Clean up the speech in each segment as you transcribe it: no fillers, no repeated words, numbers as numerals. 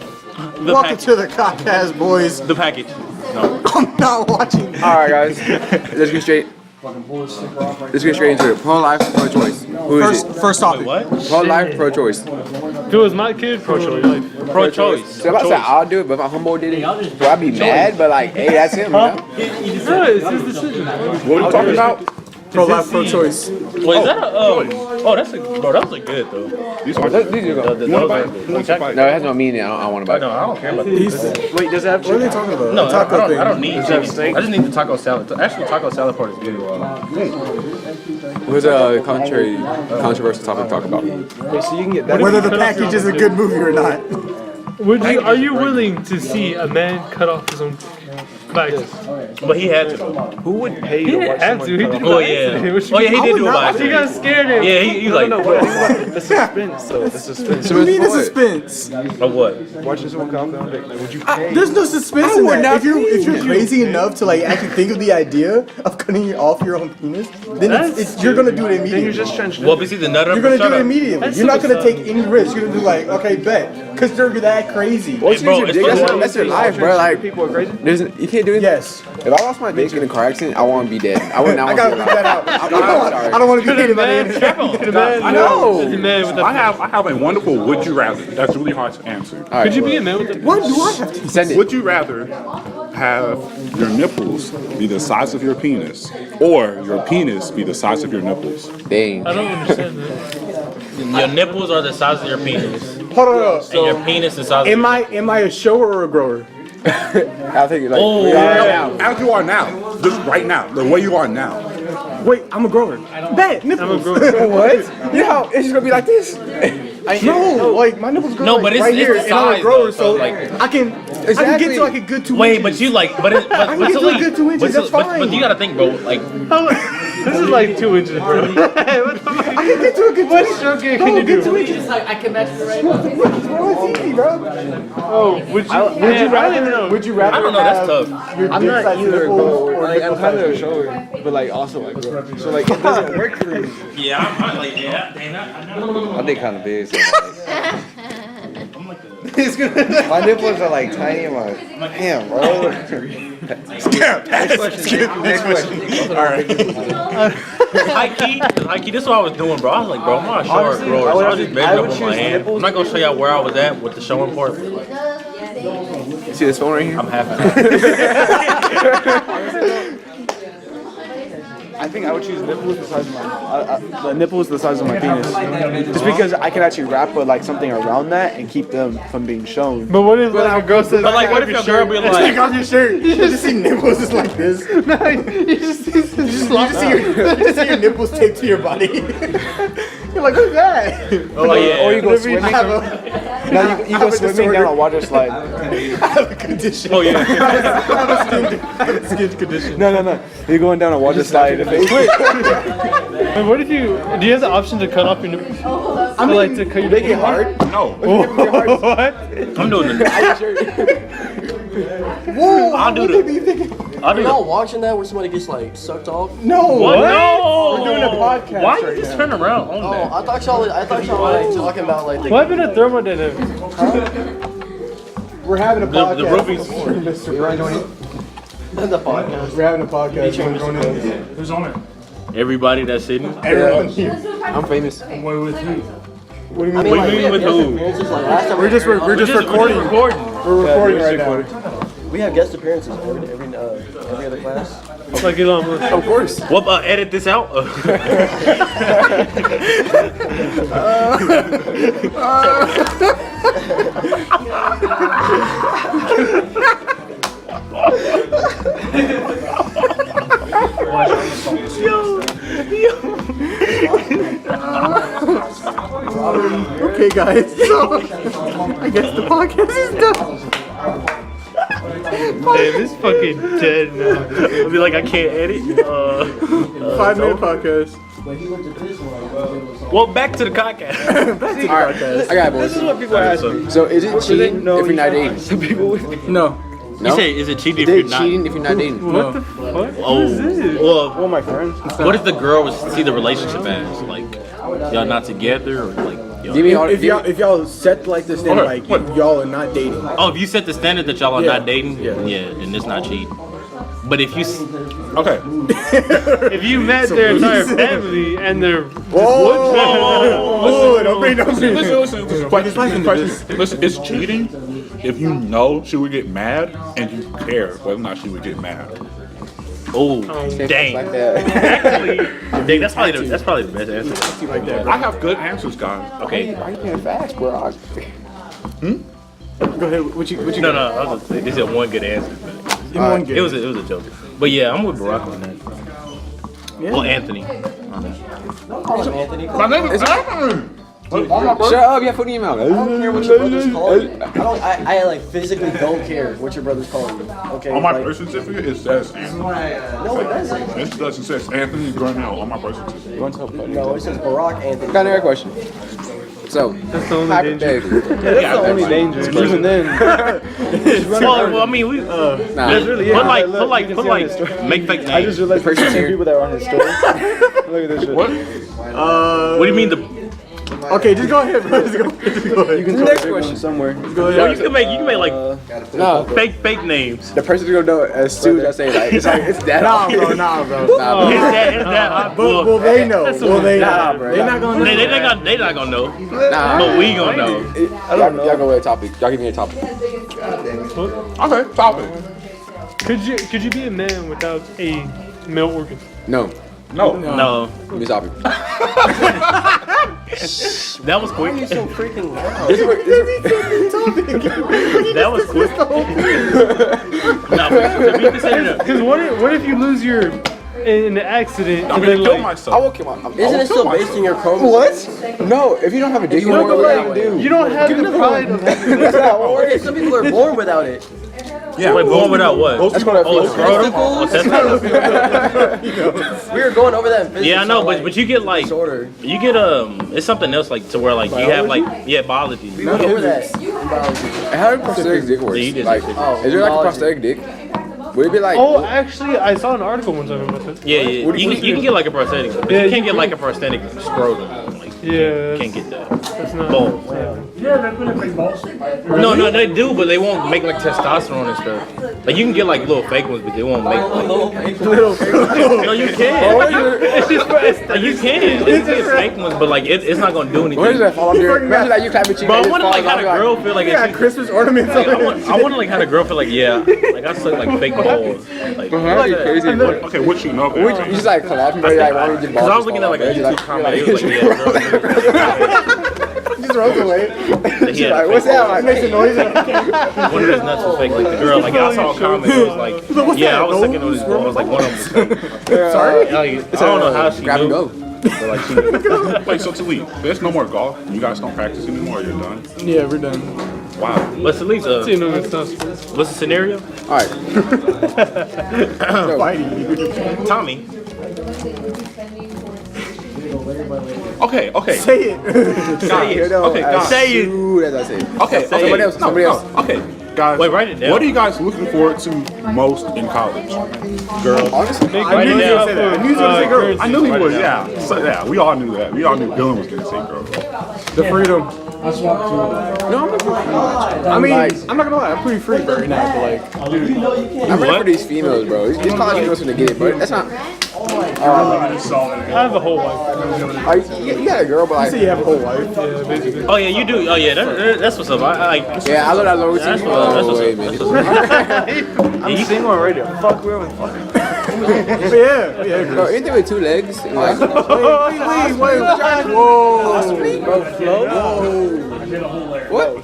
Welcome to the Coccast, boys. The package. No. I'm not watching. Alright, guys. Let's get straight. Let's get straight into it. Pro-life, pro-choice. Who is it? First topic. What? Pro-life, pro-choice. If it was my kid, pro-choice. Pro-choice. So if I say I'll do it, but if my homeboy did it, well, I'd be mad, but like, hey, that's him, you know? No, it's his decision. What are you talking about? Pro-life, pro-choice. Wait, is that a oh that's a bro, that was a good though. These are good. The No, it has no meaning. I don't want to buy it. No, I don't care about these. Wait, does it have What are they talking about? No, Taco I thing. don't need chicken. I just need the taco salad. Actually, taco salad part is good. What's a controversial topic to talk about? Okay, so you can get that. Whether the package is a good movie or not. Are you willing to see a man cut off his own back? But he had to. Who would pay He to didn't watch have someone to. He cut did off? Oh yeah. Oh yeah, he did do it by He got accident. scared. Yeah, he like. No, what? The suspense, though. The suspense. What do you mean the suspense? Of what? Watching someone cut off their own dick. Like, would you pay? There's no suspense in that. If you're crazy enough to like actually think of the idea of cutting off your own penis, then you're gonna do it Then immediately. you're just transgender. Well, but see the nutter. You're gonna do shut it up. immediately. That's You're not gonna super take any risk. You're gonna do like, okay, bet, because you're that crazy. What's bro, your it's dick? funny. That's your life, bro. Like, People are crazy. you can't do it. Yes. If I lost my dick in a car accident, I want to be dead. I would not I want gotta to leave be that out. I don't want to be hated by the internet. The man, No. the man with the. I have a wonderful would you rather. That's really hard to answer. All right, Could you be a man with the? What do I have to Send it. Would you rather have your nipples be the size of your penis or your penis be the size of your nipples? Dang. I don't understand that. Your nipples are the size of your penis, Hold on. and your penis is the size. Am I a shower or a grower? I'll take it. Like, Oh, yeah. As you are now, just right now, the way you are now. Wait, I'm a grower. Bet nipples. What? You know, it's just gonna be like this. No, like my nipples grow No, like, but it's- right it's here, the and I'm a size, grower, though, so so, like like- I can get to like a good 2 Wait, inches. but you like, but I can get to a good 2 inches. That's but fine. you gotta think, bro. Like, This is like 2 inches, bro. What the fuck? I can get to a good 2 What inches. stroke can No, you get 2 do? inches. I can measure right now. Bro, it's easy, bro. Oh, would you? Would you rather? Would you rather? I don't know. That's have tough. Your I'm dick not size either, nipples bro. or Like, nipple I'm kind of a size? shower, but like also like, bro. So like, it doesn't work for me. Yeah, I'm like, yeah, I know. My dick kind of big, so my nipples are like tiny in my damn, bro. Next question. All right. High key, this is what I was doing, bro. I was like, bro, I'm not a short Honestly, grower, I so would I was just choose- bending I up would with my choose hand. nipples I'm not gonna show y'all where I was at with the showing part. See this phone right here? I'm half. I think I would choose nipples the size of my the nipples the size of my penis, just because I can actually wrap with like something around that and keep them from being shown. But what if like a girl says? But like, what if your girl be Take like, off your shirt. You just see nipples just like this. You just see your nipples taped to your body. You're like, what's that? oh yeah, Or you go swimming. I have No, you go a swimming disorder. down a water slide. I have a condition. oh yeah. I have a skin condition. No. You're going down a water slide. Wait, what if you? Do you have the option to cut off your nipples? I mean, like to cut your Make it hard. No. What? I'm doing the. Whoa! I'll do what the- do you think? I'll do Are the. y'all watching that where somebody gets like sucked off? No. What? No. We're doing a podcast. Why right you just now. turn around on Oh, that? I thought y'all like talking about like the. What happened to thermodynamics? We're having a podcast. The roofies. the podcast. We're having a podcast. We're going in. Who's on it? Everybody that's sitting. Everyone here. I'm famous. What do you I mean? mean, What like, do you mean with guest who? appearances, like, last time We're just recording. recording. We're recording right now. we have guest appearances every other class. Like Elon Musk. Of course. Well, edit this out. Okay, guys. So I guess the podcast is done. Damn, it's fucking dead now. I'll be like, I can't edit. 5-minute podcast. Well, back to the Coccast. I got it, boys. This is what people ask me. So is it cheating if you're not dating? Some people. No. You say, is it cheating if Is you're it not? cheating if you're not dating? What the fuck? Oh, well, Well, my friends. what if the girl was see the relationship as like y'all not together or like Give me all. If y'all set like this, then like y'all are not dating. Oh, if you set the standard that y'all are not dating, yeah, then it's not cheating. But if you, Okay. If you met their entire family and their Oh, don't be. Listen, it's cheating if you know she would get mad and you care whether or not she would get mad. oh dang, Like that. dang, that's probably the best answer. I have good answers, guys. Okay, Why you being fast, bro? Go ahead. What you no, I was just, this is one good answer. But it was a joke. But yeah, I'm with Barack on that. Yeah. Well, Anthony. Call him Anthony. My name is Anthony. Shut up! You have put email. I don't care what your brothers call you. I like physically don't care what your brothers call you. Okay. On my like, birth certificate, it says Anthony. no, it doesn't. It doesn't say Anthony Grinnell on my birth certificate. No, it says Barack Anthony. Got another question. So, That's the only danger. hypothetically, That's the only danger. Even then, Well, I mean, we. nah, really, Put like, make fake I just names. realized Person's there's 10 here. people that are on his story. Look at this shit. What? What do you mean the? Okay, just go ahead, bro. Just go ahead. You can next question somewhere. Well, you can make like no. fake names. The person's gonna know as soon as I say like it's that. Nah, bro. Nah, bro. Nah, bro. It's that. Will they know? Will they know? Nah, bro. They're not gonna know. They not gonna know. Nah. But we gonna know. Y'all go with a topic. Y'all give me a topic. Okay, topic. could you be a man without a male organ? No. No. No, Give me a topic. that was quick. You're so freaking loud. That was quick. No, but you can say that. Because what if you lose your in an accident I'm and gonna then kill like I myself. won't kill my. Isn't it still based on your chromosomes? What? No, if you don't have a dick, you no, don't but know what like you do. you don't have the pride of having Okay, some people are born without it. Yeah. Wait, born without what? That's what I Oh, feel. scrotum? Oh, testicles? We were going over that in physics. Yeah, I know, on, but you get like disorder. you get it's something else like to where like you have like biology. We went over that in biology. How does prosthetic dick work? Yeah, you did Like, say is there like a prosthetic dick? Would it be like? Oh, actually, I saw an article one time about that. Yeah. You can get like a prosthetic, but you can't get like a prosthetic scrotum. Like, Yeah, you can't get that. that's not. Balls. No, they do, but they won't make like testosterone and stuff. Like you can get like little fake ones, but they won't make like Little no, you can. Like, you can. You can get fake ones, but like it's not gonna do Where does anything. that fall under? Imagine like you clap your cheek. Bro, I and it wonder like falls how the off, girl feel like Yeah, Christmas ornaments on it. I wonder like how the girl feel like like I suck like fake balls. Like That'd be crazy. Okay, what you know? You just like collapse and like why don't you just because I was looking at like a YouTube comment. It was like Just rolls away. yeah, like, what's that? Like, Makes a noise. one of his nuts was fake. Like the girl, like I saw a comment. It was like, yeah, I was sucking on this ball. I was like, one of them was fake. Sorry? Like, I don't know how she grab and knew. go. But like she Wait, so Talib, there's no more golf. You guys don't practice anymore. You're done. Yeah, we're done. Wow. Let's at least You know, good stuff. what's the scenario? All right. Tommy. Okay. Say it. Guys. Okay, guys. Say it. Ooh, that's what I said. Okay. Somebody else. Somebody else. Okay, guys. Wait, write it down. What are you guys looking forward to most in college? Girl. Honestly, I knew he was gonna say that. I knew he was gonna say girl. I knew he was. Yeah. So, yeah. We all knew that. We all knew Dylan was gonna say girl. The freedom. no, I'm not I mean, I'm not gonna lie. I'm pretty free right now, but like, I'm ready for these females, bro. These college girls gonna get it, but that's not. I have a whole wife. Like, you got a girl, but like, say you have a whole wife. Yeah, basically. Oh yeah, you do. Oh yeah, that's what's up. I yeah, I love that long That's team. what- that's Oh, what's wait a up. minute. I'm single already. Fuck, we're with fuck. Yeah. Bro, anything with two legs, like, Wait. Whoa. what?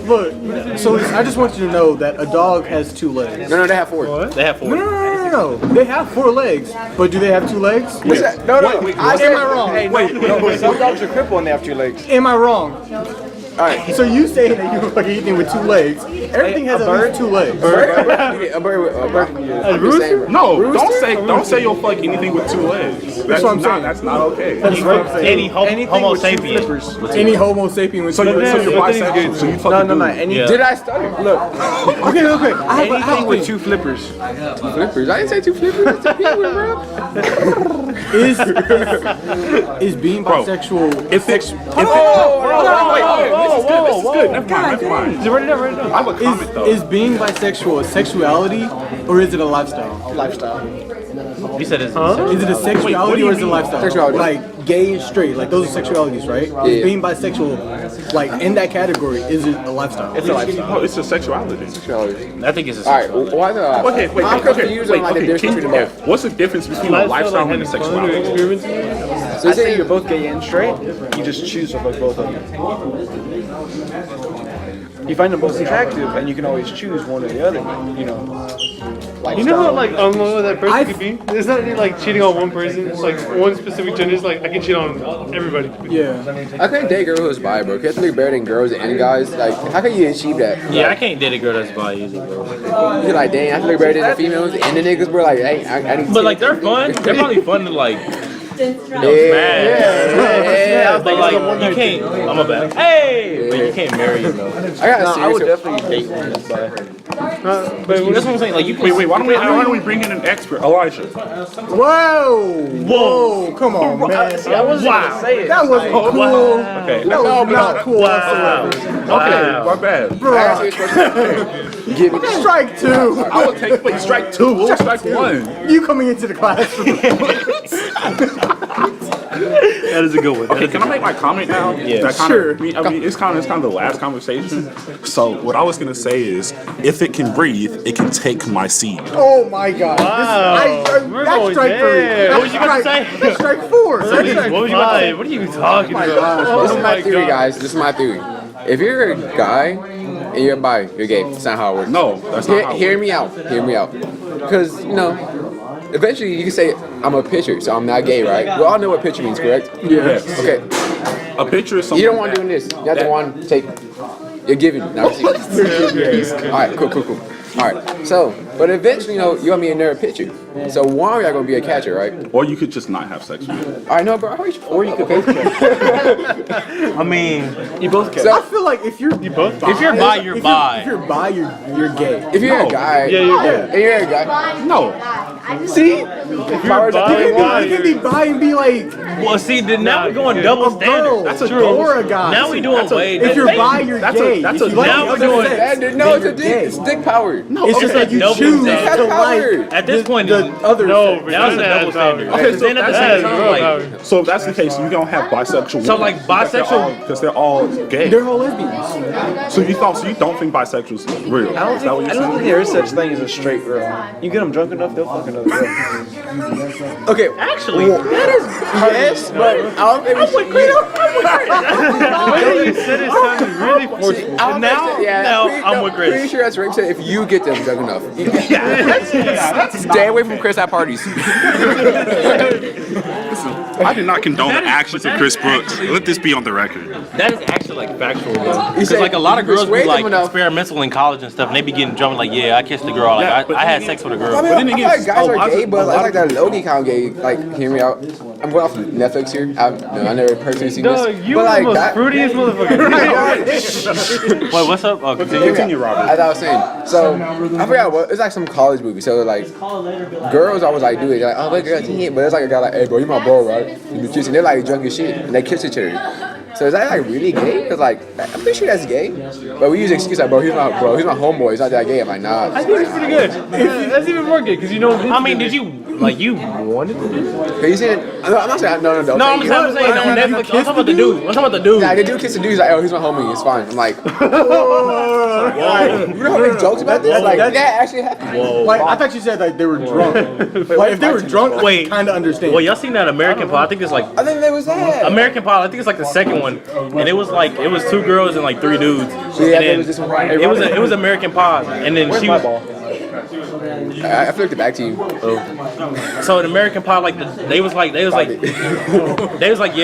Look. So I just want you to know that a dog has 2 legs. No, they have four. they have 4. No. They have 4 legs, but do they have 2 legs? What's that? No. Am I wrong? Hey, wait, no, some dogs are crippled when they have 2 legs. Am I wrong? Alright. So you saying that you fucking anything with 2 legs? Everything has at least 2 legs. A bird. I'm just saying, bro. No, don't say you'll fuck anything with 2 legs. That's what I'm not saying. that's not okay. That's what I'm saying. Any Homo sapien. Any Homo sapien with So 2 you're legs. bisexual. So you fucking No. do. Any, Did I stutter? Look, Okay. I have anything a with 2 flippers. Flippers. I didn't say 2 flippers. It's a penguin, bro. Is being bisexual? If it's Wait. This is good. Never mind. Write it down. I have a comment though. Is being bisexual a sexuality or is it a lifestyle? Lifestyle. You said it's Is it a sexuality or is it a lifestyle? Sexuality. Like gay and straight, like those are sexualities, right? Yeah. Is being bisexual, like in that category, is it a lifestyle? It's a lifestyle. Oh, it's a sexuality. I think it's a Alright, why the? Okay, wait. I'm confused on like the difference between them both. What's the difference between a lifestyle and a sexuality? So I say you're both gay and straight. You just choose to fuck both of them. You find them both attractive, and you can always choose one or the other. You know. You know how like unloyal that person could be? It's not like cheating on one person. It's like one specific gender. It's like I can cheat on everybody. Yeah. I couldn't date a girl who's bi, bro. You have to look better than girls and guys. Like, how can you achieve that? Yeah, I can't date a girl that's bi either, bro. You're like, dang, I have to look better than the females and the niggas. Bro, like, hey, I need to. But like they're fun. They're probably fun to like. Yeah. But like you can't. I'm a bad. Hey, but you can't marry them though. I got I would serious. definitely date one that's bi. That's what I'm saying. Like you. Wait. Why don't we bring in an expert, Elijah? Whoa! Come on, man. I wasn't gonna say it. That wasn't cool. Okay. That was not cool whatsoever. Okay. My bad. I got serious question. Give me Strike 2. I will take. Wait, strike 2. We'll strike 1. You coming into the classroom? That is a good one. Okay, can I make my comment now? Yeah. Sure. I mean, it's kind of the last conversation. So what I was gonna say is, if it can breathe, it can take my seed. Oh my God! We're That's going strike 3. there. What was you gonna say? That's strike 4. What was you about to say? What are you talking about? This is my theory, guys. This is my theory. If you're a guy and you're bi, you're gay. That's not how it works. No, that's not how it Hear me out. Hear me out. Because, you know, eventually you can say, I'm a pitcher, so I'm not gay, right? We all know what pitcher means, correct? Yes. Okay. A picture is something. You don't want doing this. You have to want to take. You're giving, not receiving. Alright, cool. Alright, so, but eventually, you know, you want me another pitcher. So one of y'all gonna be a catcher, right? Or you could just not have sex with it. I know, bro. Or you could both catch. I mean, You both can. I feel like if you're both if you're bi, you're bi. If you're bi, you're gay. If you're a guy, Yeah, you're gay. and you're a guy, No. see? If you're bi, You can be bi and be like Well, see, then now we're going double a girl. standard. That's a or a guy. Now we doing way. If you're bi, you're That's a- gay. that's If a- you like now the we're other doing- sex, No, it's a then dick. you're It's gay. dick power. It's just like you double choose standard. to like At this point, the other No, sex. now it's a double standard. Okay, Because so then at the that's same it. time, like, So if that's the case, you don't have bisexual. So, women. like, bisexual- because they're all gay. They're all lesbians. So you don't think bisexual is real? I don't Is that what think you're saying? there is such thing as a straight girl. You get them drunk enough, they'll fuck another girl. Okay, actually, yes, but I don't think we should. The way you said it sounded really forceful. Now, I'm with Chris. Pretty sure that's Rick said if you get them drunk enough. Stay away from Chris at parties. I did not condone the actions of Chris Brooks. Let this be on the record. that is actually like factual, though. Because said like a lot of girls be persuade like them enough. experimental in college and stuff, and they be getting drunk like, yeah, I kissed a girl, like Yeah, but I had then sex with a I girl. mean, then I again, feel like guys are gay, a but lot I like that low-key kind of gay. Like, hear me out. I'm going off of Netflix here. I never personally seen Dog, this. you but are like the most that, fruitiest motherfucker. Wait, what's up? Oh, continue. Continue, Robert. as I was saying, so I forgot what it's like some college movie. So like, girls always like do it. They're like, oh, look, girl, but it's like a guy like, hey, bro, you my bro, right? You be kissing. They're like drunk as shit, and they kiss each other. So is that like really gay? Cause like I'm pretty sure that's gay. But we use excuse like, bro, he's my homeboy. He's not that gay. I'm like, nah. I think it's pretty good. That's even more good because you know. I mean, did you like you wanted to do? Cause you said, I'm not saying no. No, I'm saying on Netflix. I'm talking about the dude. I'm talking about the dude. Nah, the dude kiss the dude. He's like, oh, he's my homie. It's fine. I'm like, you know how many jokes about this? Like, that actually happened. Like I thought you said like they were drunk. Like if they were drunk, Wait. I kind of understand. Well, y'all seen that American Pie? I think it's like I think there was that. American Pie. I think it's like the second one, and it was 2 girls and like 3 dudes. Yeah, and there was this one. it was American Pie, and then she was. I flipped it back to you. So in American Pie, like they was like, yeah,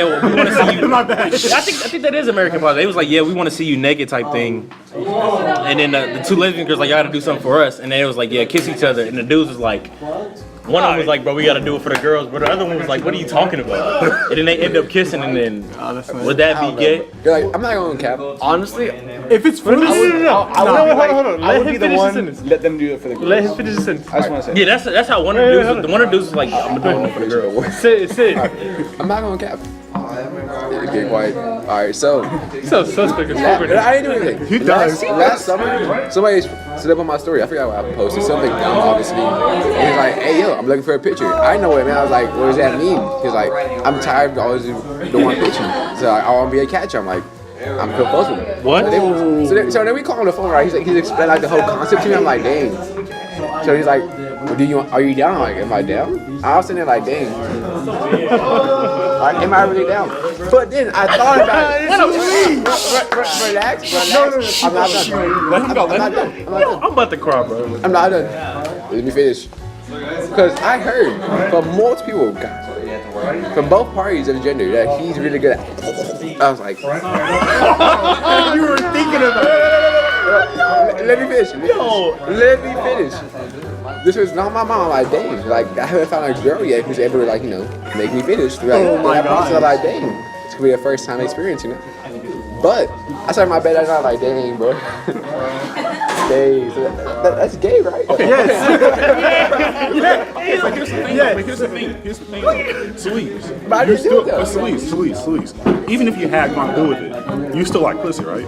well, we want to see you. My bad. I think that is American Pie. They was like, yeah, we want to see you naked type thing. And then the two lesbian girls like, y'all gotta do something for us. And then it was like, yeah, kiss each other. And the dudes was like, one of them was like, bro, we gotta do it for the girls. But the other one was like, what are you talking about? And then they end up kissing. And then would that be gay? You're like, I'm not going to cap. Honestly, If it's for No. Hold on. I Let would him be the finish his one. sentence. Let them do it for the girls. Let him finish his sentence. I just want to say. Yeah, that's how one of the dudes was like, I'm doing it for the girls. Say it. I'm not going to cap. Yeah, get quiet. Alright, so. So suspect is I over. didn't do anything. He does. Last summer, somebody stood up on my story. I forgot what I posted. Something dumb, obviously. He was like, hey, yo, I'm looking for a picture. I know it, man. I was like, what does that mean? He was like, I'm tired of always don't want a picture. So I want to be a catcher. I'm like, I'm close with him. What? So then we call on the phone, right? He's explaining like the whole concept to me. I'm like, dang. So he's like, well, are you down? I'm like, am I down? I was sitting there like, dang. Like, am I really down? But then I thought about it. Relax. I'm not done. Let him go. I'm not done. I'm about to cry, bro. I'm not done. Let me finish. Because I heard from most people, from both parties of the gender, that he's really good at. I was like, You were thinking about it. let me finish. Let me finish. This was not my mom. Like, dang. Like, I haven't found a girl yet who's able to, like, make me finish. Like, Oh my God. So, like, dang. It's gonna be a first time experience, But I started my bed at night, like, dang, bro. Dang. So that's gay, right? Okay. Yes. Here's the thing. Sleeves. But I didn't do it, though. Sleeves. Even if you had gone through with it, you still like pussy, right?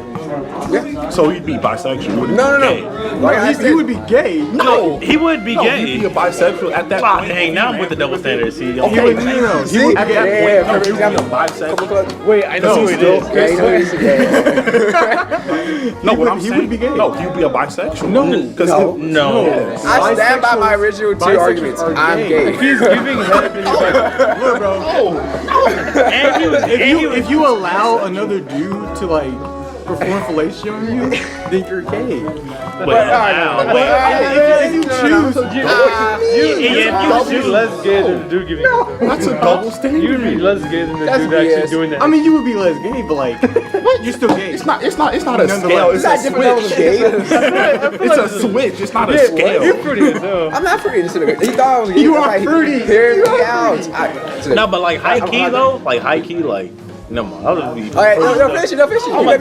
Yeah. So you'd be bisexual. You wouldn't No. be gay. Like, I He said, would be gay. No, he would be No, gay. you'd be a bisexual at that Ah, point. dang, now I'm with the double standard. See, He would, See, at that yeah, no, for you'd be a example. bisexual. Wait, I know who it is. Yeah, you know he's gay. No, what I'm he saying. would be gay. No, you'd be a bisexual. No. because no. I stand by my original two arguments. I'm gay. He's giving head and he's like, Look, bro. And he was, If you allow another dude to like perform fellatio on you, then you're gay. wow. If you choose, you'd be less gay than the dude giving you. That's a double standard. You'd be less gay than the That's dude actually BS. doing that. I mean, you would be less gay, but like, you're still gay. It's not a scale. Nonetheless. It's Not a different levels of switch. gay. It's a switch. It's not a You're scale. pretty as hell. I'm not fruity. He thought I was gay. You are Like, fruity. Hear me out. No, but like high key though, like high key, like no more. I would be. All right, no, finish it. Let me finish mine.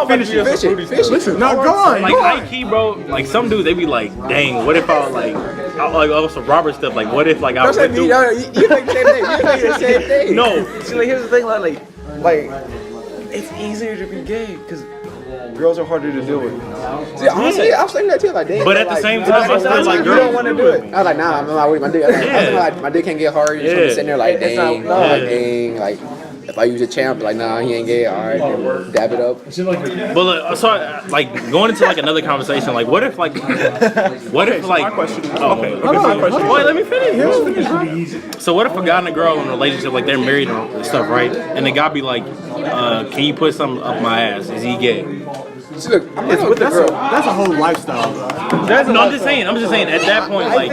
Finish it. Finish it. No, go on. Like high key, bro. Like some dudes, they be like, dang, what if I was like some Robert stuff? Like, what if like I Don't say went me. through? No, you think the same thing. You think the same thing. No, See, like, here's the thing, like, it's easier to be gay because girls are harder to deal with. See, honestly, I was thinking that too. Like, damn. But at the same time, I feel like you girls don't want to do it. I was like, nah, I'm not with my dick. I was like, my dick can't get hard. You're just gonna be sitting there like, It's not- dang, like, dang, like. If I use a champ, like, nah, he ain't gay. All right, dab it up. but so like going into like another conversation, like what if like My question. Okay. My question. Wait, let me finish. So what if a guy and a girl in a relationship, like they're married and stuff, right? And the guy be like, can you put something up my ass? Is he gay? See, look, I'm not with the girl. That's a whole lifestyle. No, I'm just saying at that point, like,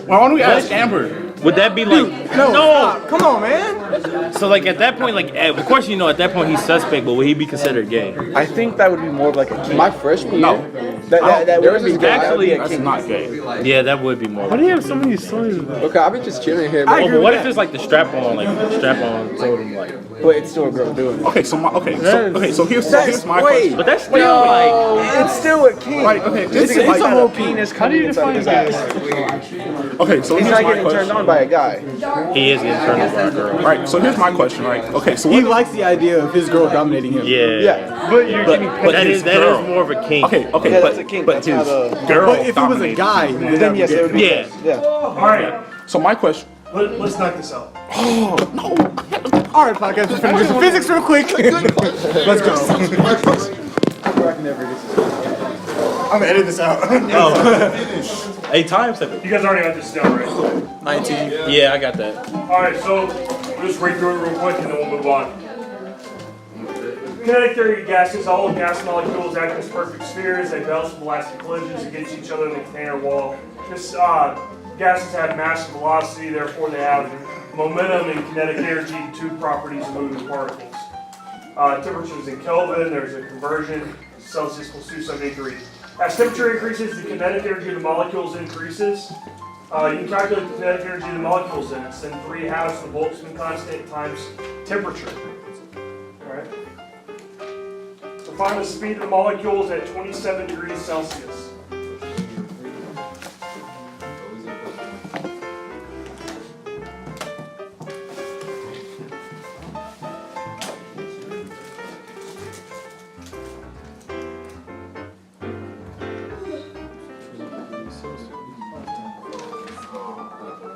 Why don't we ask Amber? would that be like, No, stop. Come on, man. So like at that point, like of course at that point he's suspect, but would he be considered gay? I think that would be more of like a kink. My freshman year. That would be gay. Actually, That would be a That's kink. not gay. Yeah, that would be more. Why do you have so many stories about? Okay, I've been just chilling here. I Bro. agree But what with if it's like the strap on told him like, But it's still a girl doing it. Okay, so here's my Wait. question. but that's still like, It's still a kink. Right, okay, this is It's like a whole penis coming inside his ass. okay, so He's here's not my getting turned question. on by a guy. he is getting turned on by a girl. Right, so here's my question, right? Okay, so He what? likes the idea of his girl dominating him. Yeah. Yeah. But you're getting But that is girl. more of a kink. Okay, Yeah, that's a kink. but That's his not a. girl. But if it was a dominated. guy, Then yes, it would be. Yeah. Yeah. Alright, So my question. let's knock this out. All right, podcast. Just gonna do some physics real quick. Let's go. I'm gonna edit this out. Hey, time set. You guys already got this down, right? 19. Yeah, I got that. Alright, so we'll just read through it real quick and then we'll move on. Kinetic theory of gases. All gas molecules act as perfect spheres. They bounce from elastic collisions against each other in the container wall. Gases have massive velocity, therefore they have momentum and kinetic energy, two properties of moving particles. Temperature is in Kelvin, there's a conversion, Celsius equals 278 degrees. As temperature increases, the kinetic energy of the molecules increases. You can calculate the kinetic energy of the molecules in it. It's then 3/2 the Boltzmann constant times temperature. Alright? So find the speed of the molecules at 27 degrees Celsius.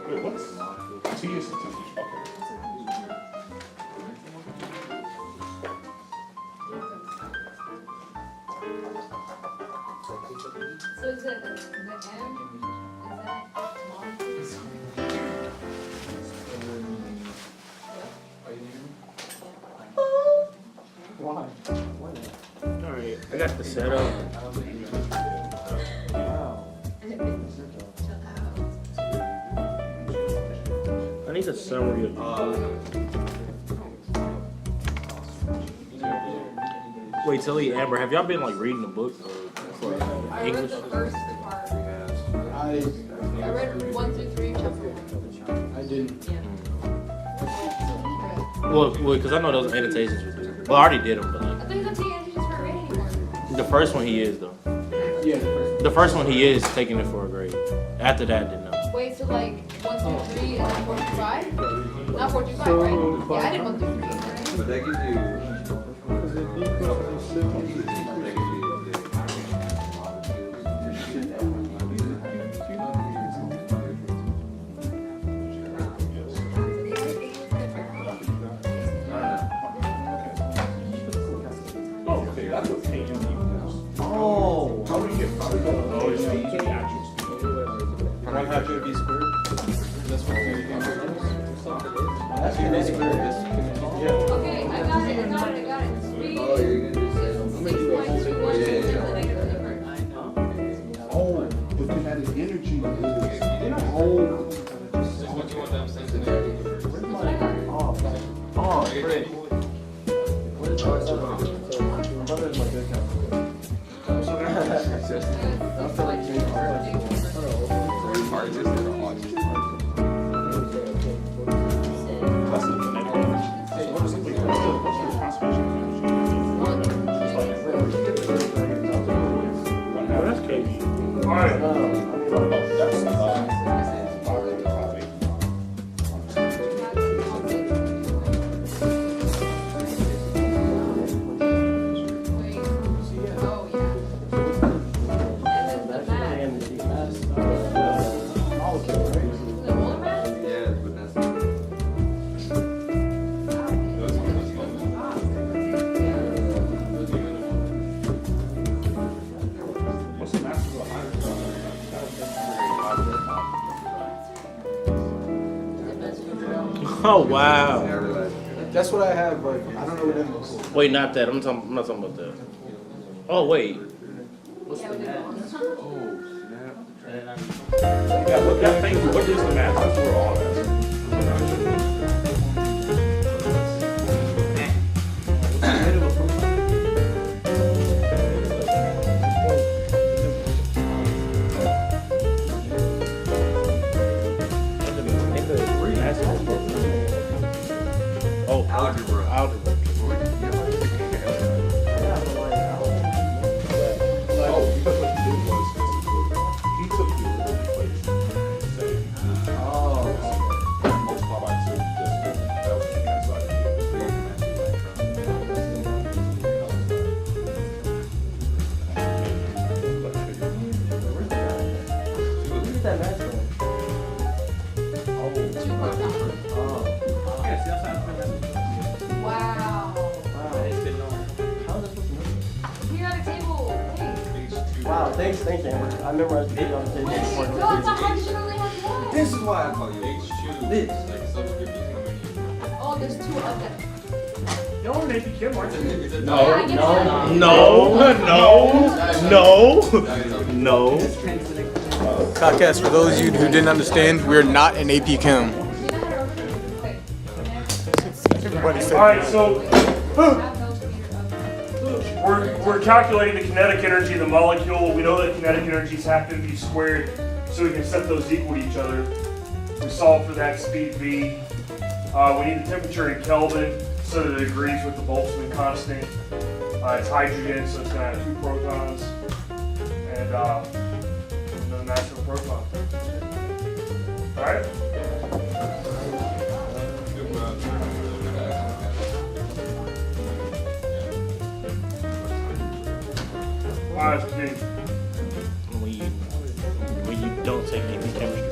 Wait, what's T is the temperature? So is it the M? Is that molecules? Alright, I got the setup. I need a summary of Wait, Tilly, Amber, have y'all been like reading the book for I read English? the first part. I read 1 through 3, chapter 1. I didn't. Well, because I know those annotations were due. Well, I already did them, but I like think that's the end, just weren't reading anymore. the first one he is though. Yeah, the first. The first one he is taking it for a grade. After that, I didn't know. Wait, so like 1 through 3 and then 4 through 5? Not 4 through 5, right? Yeah, I did 1 through 3. Right? But that gives you. Oh, okay, that's what K and U is. Oh. How do you get from oh, it's the actual speed. 1 should be squared. That's what That's kinetic squared. Okay, I got it. Speed. Oh, you're gonna do Oh, the kinetic energy is whole. Oh, great. That's the kinetic energy. What is it? Conservation energy. Oh, that's crazy. Alright. What's the mass of the hydrogen? Oh wow. That's what I have, but I don't know what that is. Wait, not that. I'm not talking about that. Oh wait. Yeah, thank you. What is the mass? That's what we're all asking. Oh, algebra. Algebra. Oh, because what he did was he took the original equation and said, multiply by 2, that was the cancel out. Wow. Here on the table. Thanks. Wow, thanks, Amber. I memorized the video on the table before. No, it's not hard. You should only have one. This is why I call you H2. This. Oh, there's 2 of them. Y'all are Navy Kim, aren't you? No. Yeah, I get that. No. No. No. No. Coccast, for those of you who didn't understand, we're not an AP Chem. Everybody said Alright, so we're calculating the kinetic energy of the molecule. We know that kinetic energies have to be squared so we can set those equal to each other. We solve for that speed V. We need the temperature in Kelvin so that it agrees with the Boltzmann constant. It's hydrogen, so it's going to have 2 protons and the mass of a proton. Alright? Alright, let's continue. When you don't take AP chemistry.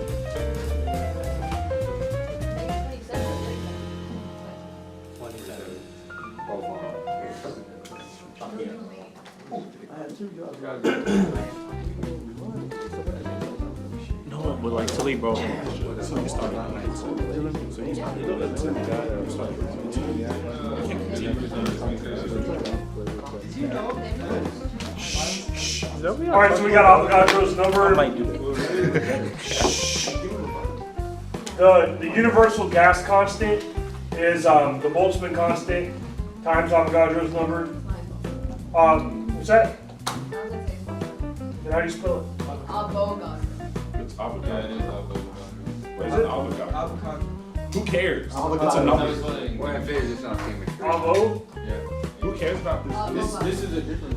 No, but like Tilly, bro. So you started at 9. So you started at 10. Alright, so we got Avogadro's number. I might do that. The universal gas constant is the Boltzmann constant times Avogadro's number. What's that? And how do you spell it? Avogadro. It's avocado. Is it? Avocado. Who cares? It's a number. Well, in physics, it's not chemistry. Avo? Who cares about this? This is a different.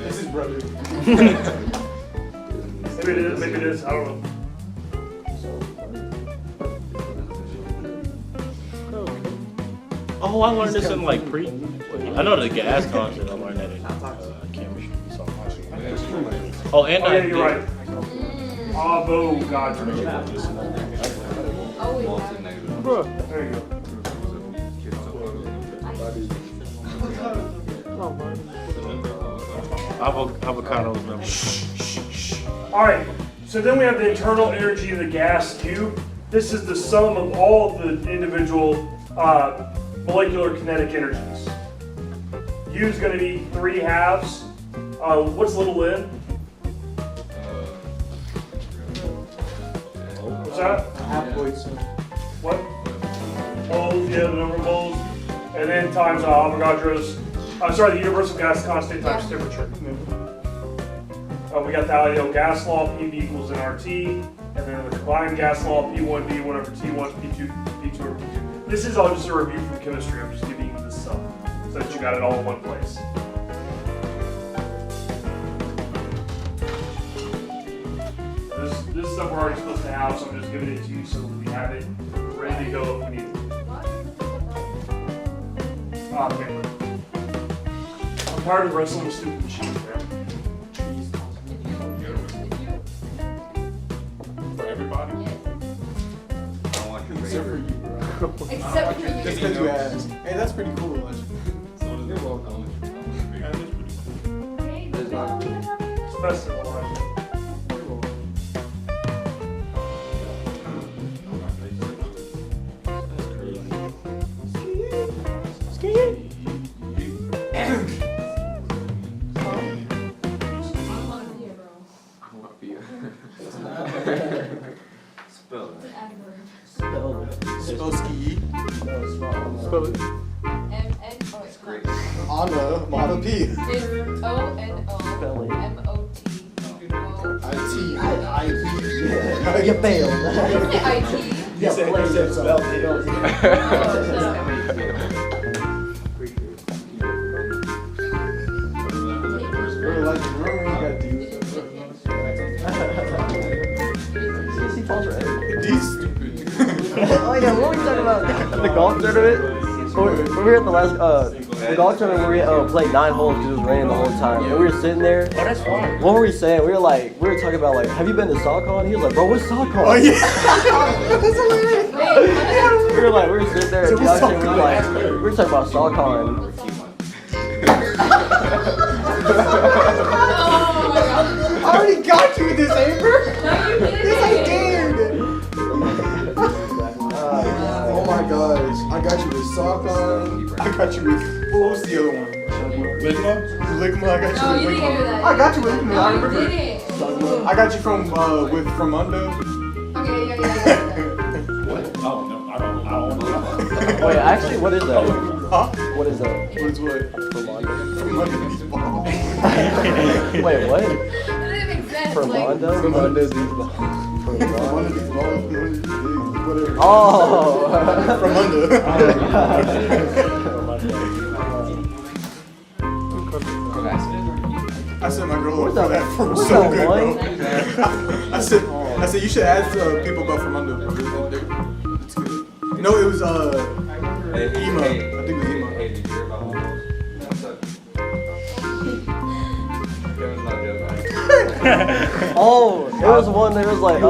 this is brother. Maybe it is, I don't know. Oh, I learned this in like pre. I know the gas constant. I learned that in chemistry. So. Oh, and Oh yeah, you're right. Avogadro. Bro. There you go. Avocado's number. Alright, so then we have the internal energy of the gas U. This is the sum of all of the individual molecular kinetic energies. U is going to be 3/2. What's little n? What's that? What? Moles, yeah, the number of moles. And then times Avogadro's, the universal gas constant times temperature. We got the ideal gas law, PV equals nRT. And then the combined gas law, P1, V1 over T1, P2, P2 over P2. This is all just a review from chemistry. I'm just giving you this stuff so that you got it all in one place. This stuff we're already supposed to have, so I'm just giving it to you so we have it ready to go if we need it. Okay. I'm tired of wrestling with stupid machines, man. For everybody? Except for you, bro. Except for you. Just because you asked. Hey, that's pretty cool. You're welcome. It's festival, right? Spell ski. Spell it. Anna, Model P. It's O-N-O-M-O-T. I-T. You failed. IT. You said spell Oh yeah, what were we talking about? The golf tournament? When we were at the last, the golf tournament where we played 9 holes because it was raining the whole time. And we were sitting there. Oh, that's fun. What were we saying? We were talking about like, have you been to SockCon? He was like, bro, what's SockCon? Oh yeah. That's hilarious. we were sitting there and couching, we were talking about SockCon. I already got you with this, Amber. Yes, I did. Oh my gosh. I got you with SockCon. I got you with, what was the other one? Ligma? Ligma, I got you No, with you didn't Ligma. hear that. I got you with Ligma. I No, you remember. didn't. I got you from Under. Okay, yeah. Oh no, I don't want to know. Wait, actually, what is that? Huh? What is that? What's what? From From under these balls. Wait, what? That doesn't make sense. From like, Mondo? From under these balls. From One Mondo? of these balls, one of these bigs, whatever. Oh! From under. I said my girl looked for that from What's so that good, wine? bro. I said you should ask people about from under. It's good. No, it was Ema. I think it was Ema. Oh, it was one that was like, it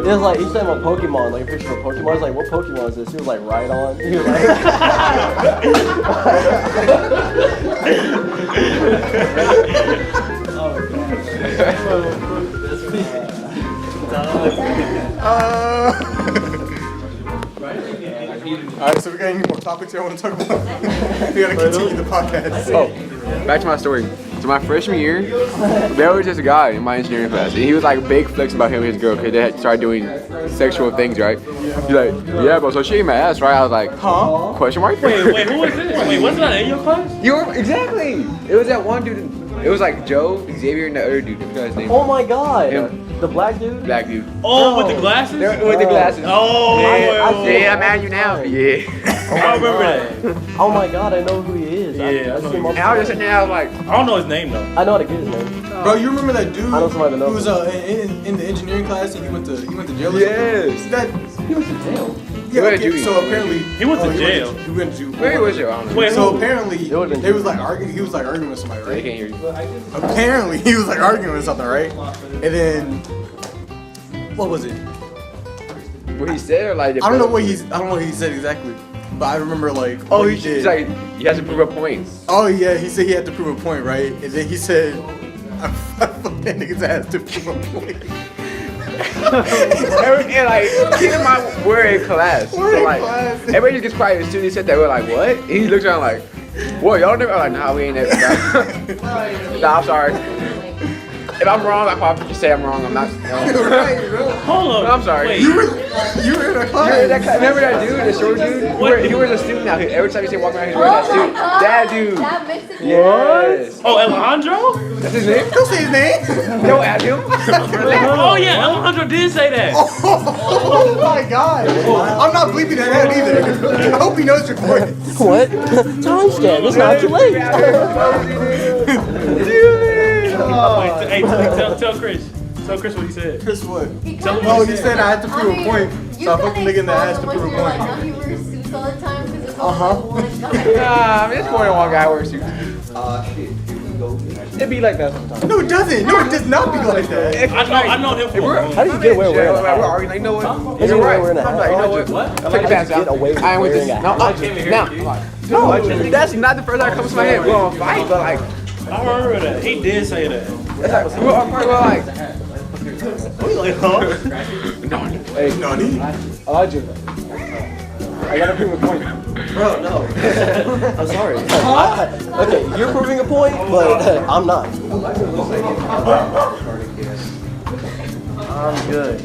was like, he sent him a Pokemon, like a picture of a Pokemon. I was like, what Pokemon is this? He was like, right on. He was like, Alright, so we got any more topics here I want to talk about? We gotta continue the podcast. Oh, back to my story. So my freshman year, there was this guy in my engineering class, and he was like big flex about him and his girl, because they had started doing sexual things, right? He's like, yeah, bro, so she ate my ass, right? I was like, huh? Question mark? Wait, who was this? Wait, wasn't that in your class? Exactly! It was that one dude, it was like Joe, Xavier, and the other dude, I forgot his name. oh my god. Him. The black dude? Black dude. Oh, with the glasses? With the glasses. Oh, Yeah, I'm at you now. Yeah. I remember that. Oh my god, I know who he is. Yeah, I I know see him And I was just sitting there, I was like, I don't know his name though. I know how to get his name. Bro, you remember that dude I know somebody that knows who was in the engineering class and he went to jail? or yes. something? That He went to jail. yeah, went to okay, juvie. so apparently He went to jail. He went to jail. Where was you? I don't know. Wait, So who? apparently It would've been they was like arguing. He was like arguing with somebody, They right? can't hear you. Apparently he was like arguing with something, right? And then what was it? What he said, or like? I don't know what he said exactly, but I remember like Oh, what he's did. like, you have to prove a point. Oh yeah, he said he had to prove a point, right? And then he said, I fucked that nigga's ass to prove a point. And like, keep in mind, we're in class. We're so in like, class. everybody just gets quiet as soon as he said that. We're like, what? And he looks around like, what? Y'all never? I'm like, nah, we ain't never. Nah, I'm sorry. If I'm wrong, I probably just say I'm wrong. I'm not. You're right, bro. Hold on. I'm sorry. Wait. You were in the class. Remember that dude, the short dude? He wears a suit now. Every time you see him walking around, he's wearing that suit. That dude. That makes it Yes. Oh, Alejandro? That's his name? Don't say his name. Don't add him. Oh yeah, Alejandro did say that. Oh my god. I'm not bleeping that out either. I hope he knows your voice. What? Timestamp. It's not too late. Hey, tell Chris. Tell Chris what he said. Chris what? Tell him Oh, what he said I had to prove a point. So I fucked the nigga in the ass to prove a Like, point. don't you wear suits all the time? Because it's Uh-huh. only one guy. Nah, I mean, it's more than one guy who wears suits. It be like that sometimes. No, it doesn't. No, it does not be like that. I know him from. How do you get away with Yeah, wearing a we're hat? arguing. Like, you know what? How do You're you right. wear a I'm like, you know what? Put your pants down. Get away with I ain't with this. wearing a No, no, that's not the first thing that comes to my head. We're gonna fight, but like, I remember that. He did say that. we're like, Like, huh? Hey, Nani? Elijah. I gotta prove a point. Bro, no. I'm sorry. Okay, you're proving a point, but I'm not. I'm good.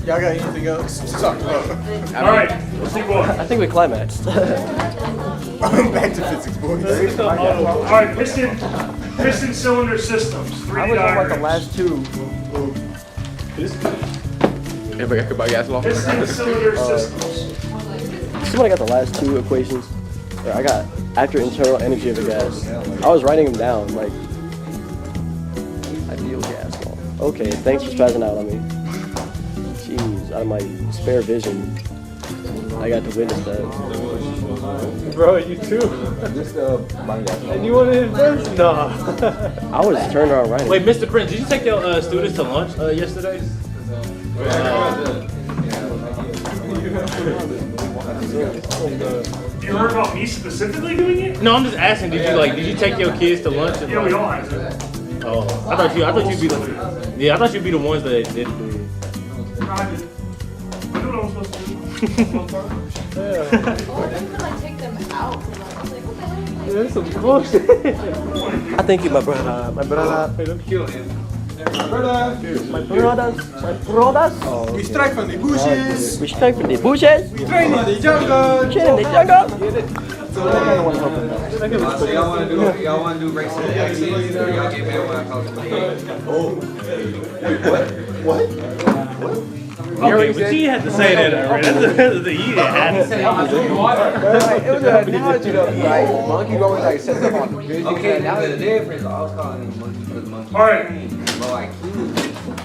Y'all got anything else to talk about? All right, let's keep going. I think we climaxed. Back to physics, boys. All right, piston cylinder systems. 3D I was on like the diagrams. last two. anybody could buy gas law? Piston cylinder systems. Somebody got the last two equations. Or I got after internal energy of a gas. I was writing them down like ideal gas law. Okay, thanks for spazzing out on me. Jeez, out of my spare vision, I got to witness that. Bro, you too. And you want to invest? Nah. I was turned around writing. Wait, Mr. Prince, did you take your students to lunch yesterday? You heard about me specifically doing it? No, I'm just asking. Did you take your kids to lunch? And, Yeah, we all have to. Oh, I thought you'd be the. Yeah, I thought you'd be the ones that didn't do it. No, I did. I knew what I was supposed to do. Oh, when could I take them out? I was like, what the hell? That's some bullshit. I thank you, my brother. My brother. Wait, don't kill him. My brothers. We strike from the bushes. We strike from the bushes. We train in the jungle. Train in the jungle. So y'all want to do racing vaccines, or y'all get mad when I call it? Okay, but you had to say that already. That's the you had to say. It was an analogy though, like monkey always like sets up on the vision. Okay, now the difference. I was calling him monkey because monkey. All right. But like,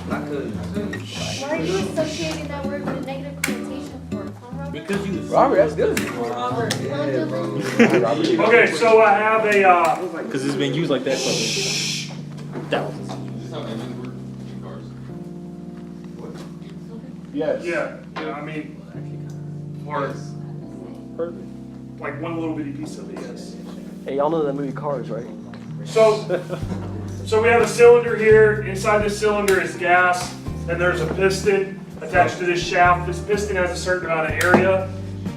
not good. Why are you associating that word with a negative connotation for? Huh, Robert? Because you was Robert, that's good. Okay, so I have a. because it's been used like that for thousands. Yes. Yeah, I mean, or like one little bitty piece of it, yes. Hey, y'all know that movie Cars, right? So we have a cylinder here. Inside this cylinder is gas, and there's a piston attached to this shaft. This piston has a certain amount of area.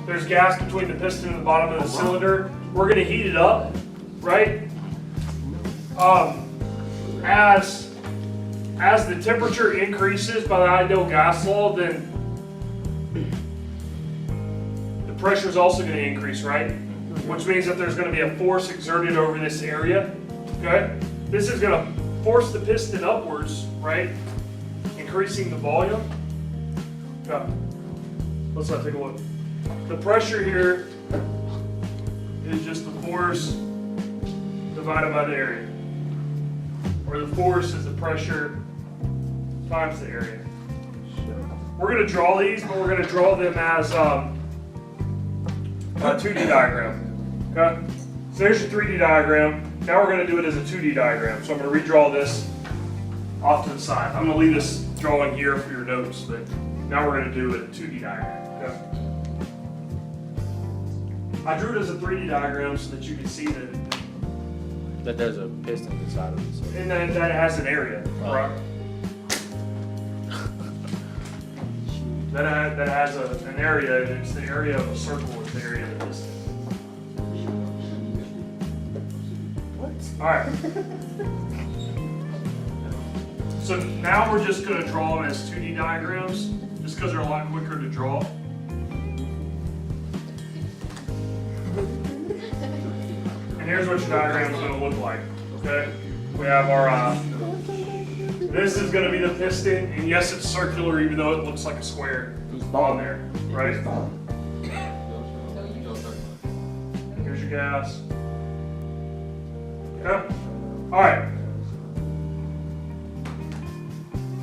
There's gas between the piston and the bottom of the cylinder. We're gonna heat it up, right? As the temperature increases by the ideal gas law, then the pressure is also going to increase, right? Which means that there's going to be a force exerted over this area, okay? This is going to force the piston upwards, right? Increasing the volume. Okay. Let's take a look. The pressure here is just the force divided by the area. Or the force is the pressure times the area. We're going to draw these, but we're going to draw them as a 2D diagram. Okay? So there's your 3D diagram. Now we're going to do it as a 2D diagram. So I'm going to redraw this off to the side. I'm going to leave this drawing here for your notes, but now we're going to do it a 2D diagram. Okay? I drew it as a 3D diagram so that you can see That there's a piston inside of it. So. and that it has an area, right? that has an area, and it's the area of a circle is the area of the piston. All right. So now we're just going to draw them as 2D diagrams, just because they're a lot quicker to draw. And here's what your diagram is going to look like. Okay, we have our. This is going to be the piston, and yes, it's circular, even though it looks like a square on there, right? Here's your gas. Okay. All right.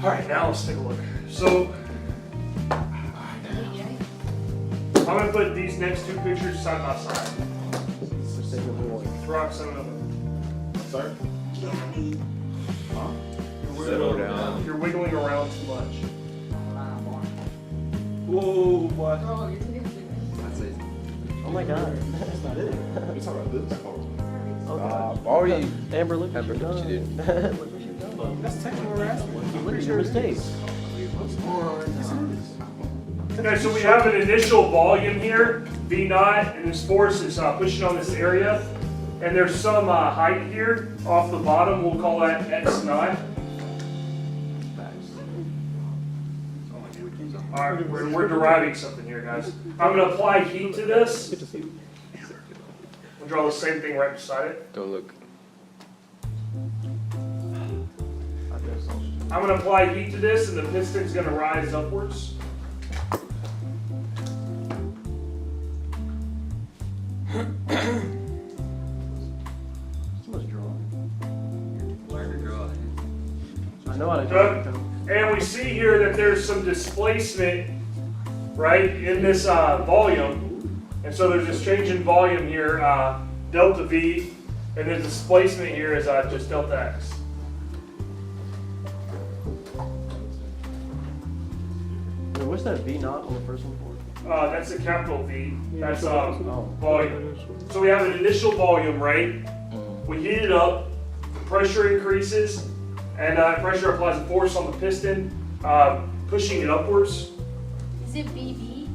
All right, now let's take a look. So, I'm going to put these next two pictures side by side. Rock some of them. Sorry? You're wiggling around too much. Whoa, what? Oh my god. That's not it. We're talking about this. Oh god. Already. Amber, look what Amber, you've look what you done. did. Look what you've done. That's technical harassment. Look at your mistakes. Okay, so we have an initial volume here, V naught, and this force is pushing on this area. And there's some height here off the bottom. We'll call that X naught. All right, we're deriving something here, guys. I'm going to apply heat to this. We'll draw the same thing right beside it. Don't look. I'm going to apply heat to this, and the piston's going to rise upwards. I know how to draw. And we see here that there's some displacement, right, in this volume. And so there's this change in volume here, delta V, and the displacement here is just delta X. Wait, what's that V naught on the first one for? That's a capital V. That's volume. So we have an initial volume, right? We heat it up, the pressure increases, and pressure applies a force on the piston, pushing it upwards. Is it VB?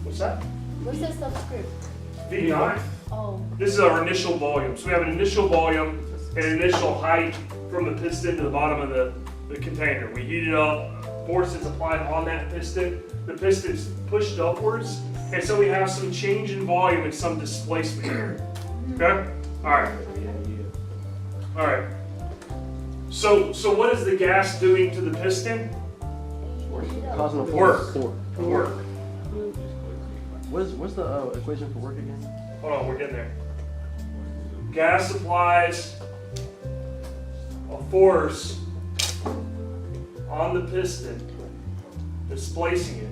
What's that? What's that subscript? V9. Oh. This is our initial volume. So we have an initial volume and an initial height from the piston to the bottom of the the container. We heat it up, force is applied on that piston. The piston's pushed upwards, and so we have some change in volume and some displacement here. Okay? Alright. Alright. So what is the gas doing to the piston? Causing a force. Work. What's the equation for work again? Hold on, we're getting there. Gas applies a force on the piston, displacing it.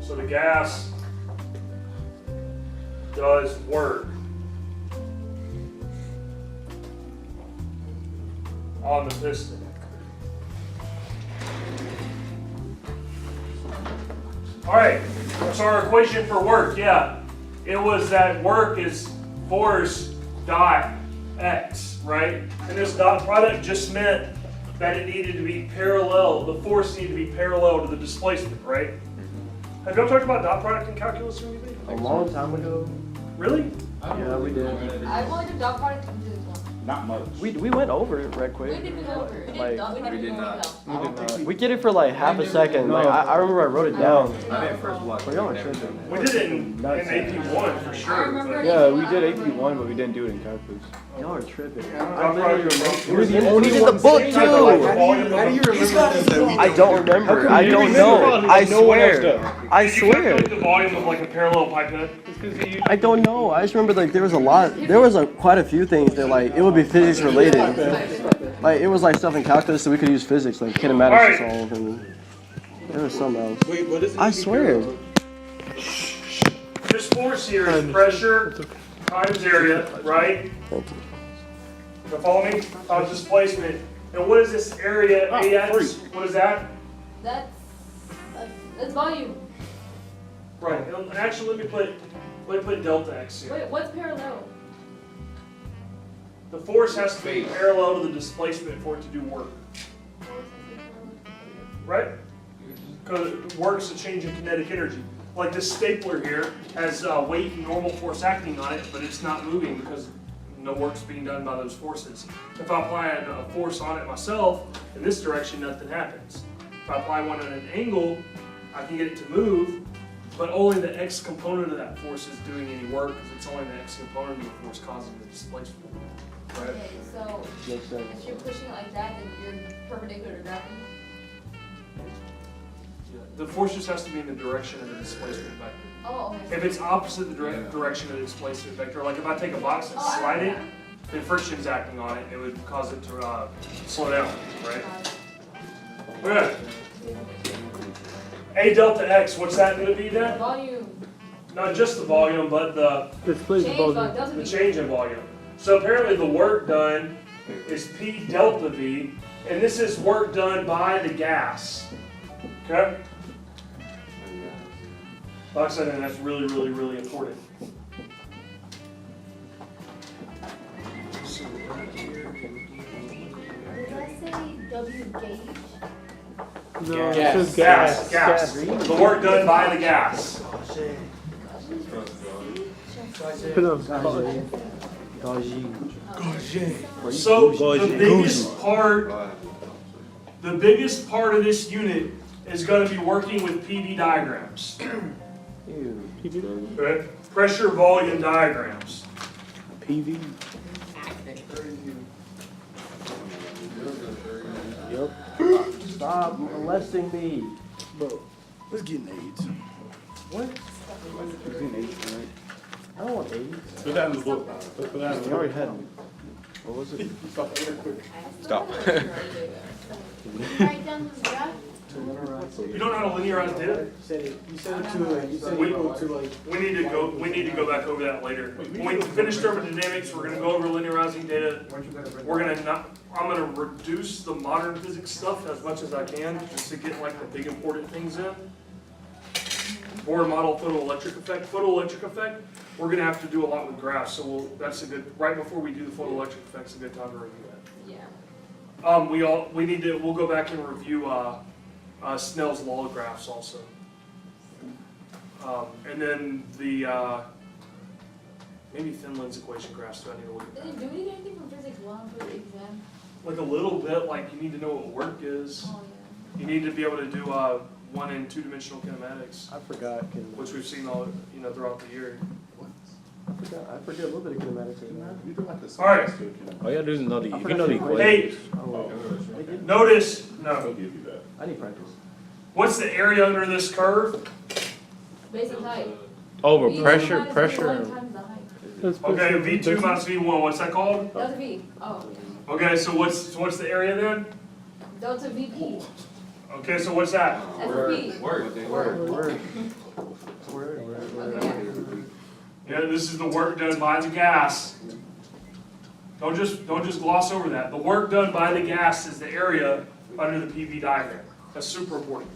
So the gas does work on the piston. All right, so our equation for work, yeah, it was that work is force dot x, right? And this dot product just meant that it needed to be parallel, the force needed to be parallel to the displacement, right? Have y'all talked about dot product in calculus or anything? A long time ago. Really? Yeah, we did. I wanted to dot product and do this one. Not much. We went over it right quick. We didn't go over. Like, We did not. we get it for like half a second. Like I remember I wrote it down. I didn't first watch. But y'all are tripping. We did it in AP1 for sure. But Yeah, we did AP1, but we didn't do it in calculus. Y'all are tripping. dot product is We're the only in the book too. How do you remember? I don't remember. I don't know. I swear. I Did you calculate swear. the volume of like a parallel pipette? I don't know. I just remember like there was a lot. There was quite a few things that like it would be physics related. Like it was like stuff in calculus, so we could use physics like kinematics to solve, and there was something else. Wait, what is it? I swear. This force here is pressure times area, right? So follow me? Times displacement. And what is this area AX? What is that? That's volume. Right. And actually, let me put delta X here. Wait, what's parallel? The force has to be parallel to the displacement for it to do work. Right? Because work's a change in kinetic energy. Like this stapler here has weight and normal force acting on it, but it's not moving because no work's being done by those forces. If I apply a force on it myself, in this direction, nothing happens. If I apply one at an angle, I can get it to move, but only the X component of that force is doing any work because it's only the X component of the force causing the displacement. Right? Okay, so Makes sense. if you're pushing it like that, then you're perpendicular to gravity. The force just has to be in the direction of the displacement vector. Oh, okay. If it's opposite the direction of the displacement vector, like if I take a box and slide it, the friction's acting on it, it would cause it to slow down, right? Okay. A delta X, what's that going to be then? Volume. Not just the volume, but the Displacement Change volume. doesn't the mean- change in volume. So apparently the work done is P delta V, and this is work done by the gas. Okay? Like I said, and that's really, really, really important. Did I say W gauge? No, it Gas. says gas. Gas. The work done by the gas. Put up. So the biggest part of this unit is going to be working with PV diagrams. Okay? Pressure volume diagrams. PV. Stop molesting me. Let's get an AIDS. What? It's in H, right? I don't want AIDS. Put that in the book. Put that in the We book. already had. What was it? Stop. Write down the graph. You don't know how to linearize data? You said it to equal to like. We need to go back over that later. When we finish thermodynamics, we're gonna go over linearizing data. I'm gonna reduce the modern physics stuff as much as I can, just to get like the big important things in. Bohr model photoelectric effect. Photoelectric effect, we're gonna have to do a lot with graphs, so that's a good, right before we do the photoelectric effect's a good time to review that. Yeah. We'll go back and review, Snell's law graphs also. And then the Maybe Finland's equation graphs, so I need to look at that. Do we get anything from physics 1 for the exam? Like a little bit, like you need to know what work is. Oh, You need to be able to do 1 and 2-dimensional kinematics, I forgot. which we've seen all throughout the year. I forget a little bit of kinematics right now. You do like the All right. science too, Ken. All you gotta do is know the, you can know the equation. Hey, Oh, notice, I'll no. give you that. I need practice. What's the area under this curve? yeah. Basic height. Over V2 pressure, minus pressure. V1 times the height. Okay, V2 minus V1, what's that called? Delta V. Oh. Okay, so what's the area then? Delta VP. Okay, so what's that? SFP. Yeah, this is the work done by the gas. Don't just gloss over that. The work done by the gas is the area under the PV diagram. That's super important.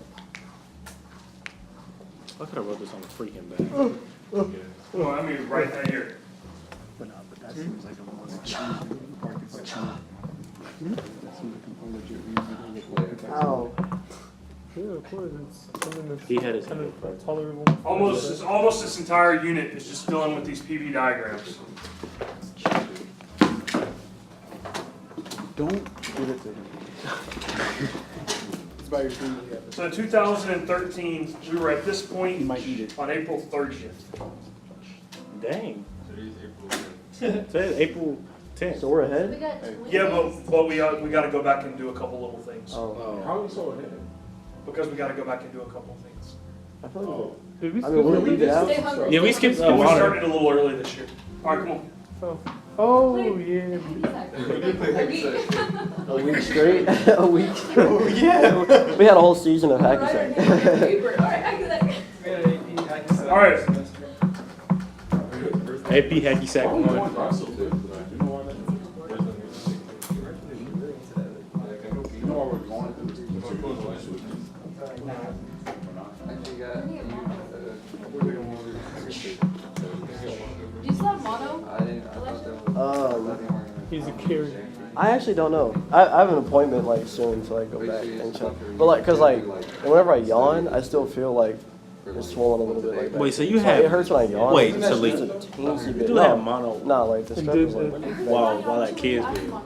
I could have wrote this on the freaking back. Well, I mean, right that here. But that seems like a more challenging Ow. Yeah, of course. It's something that's He had his kind of tolerable. Almost this entire unit is just filling with these PV diagrams. Don't give it to him. It's by your food. So in 2013, we were at this point He might eat it. on April 30th. Dang. Today's April 10th. So we're We ahead? got 20 Yeah, days. but we got to go back and do a couple little things. Oh. How are we so ahead? Because we got to go back and do a couple of things. I feel like Did we I mean, we'll leave it out. Stay hungry. Yeah, we skipped We water. started a little early this year. All right, come on. Oh, yeah. A week straight? A week straight? Oh, yeah. We had a whole season of hacky sack. All right. AP hacky sack one. I still do, but I do know why that is. You know why we're going through this? Do you still have mono? He's a carrier. I actually don't know. I have an appointment like soon to like go back and check. But like, cause like, whenever I yawn, I still feel like it's swollen a little bit like that. Wait, so you So have- it hurts when I yawn. wait, It's so just like- a teensy bit. do No, have mono. No, like the strep is like. While that kid's I have big. mono.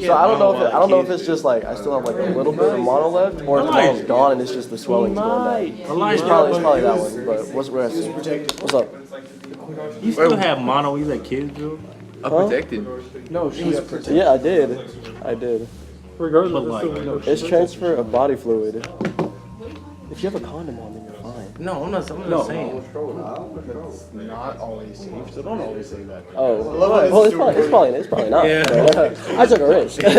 So I don't know if I don't know if it's just like I still have like a little bit of mono left, or if the mono's gone and it's just the swelling's going down. It's probably that one. But what's up? You still have mono, you let kids do? Protected. No, she's protected. Yeah, I did. Regardless, But it's like- still no. It's transfer of body fluid. If you have a condom on, then you're fine. No, I'm not saying. Not always safe, so don't always say that. Oh, well, it's probably not. Yeah. But, I took a risk. Turn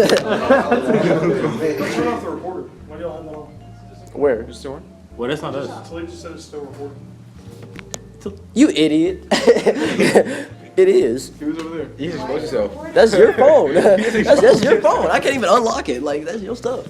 off the recorder. Why do y'all have that on? Where? Well, that's not us. Tilly just said it's still recording. You idiot. It is. He was over there. You just expose yourself. That's your phone. That's your phone. I can't even unlock it. Like, that's your stuff.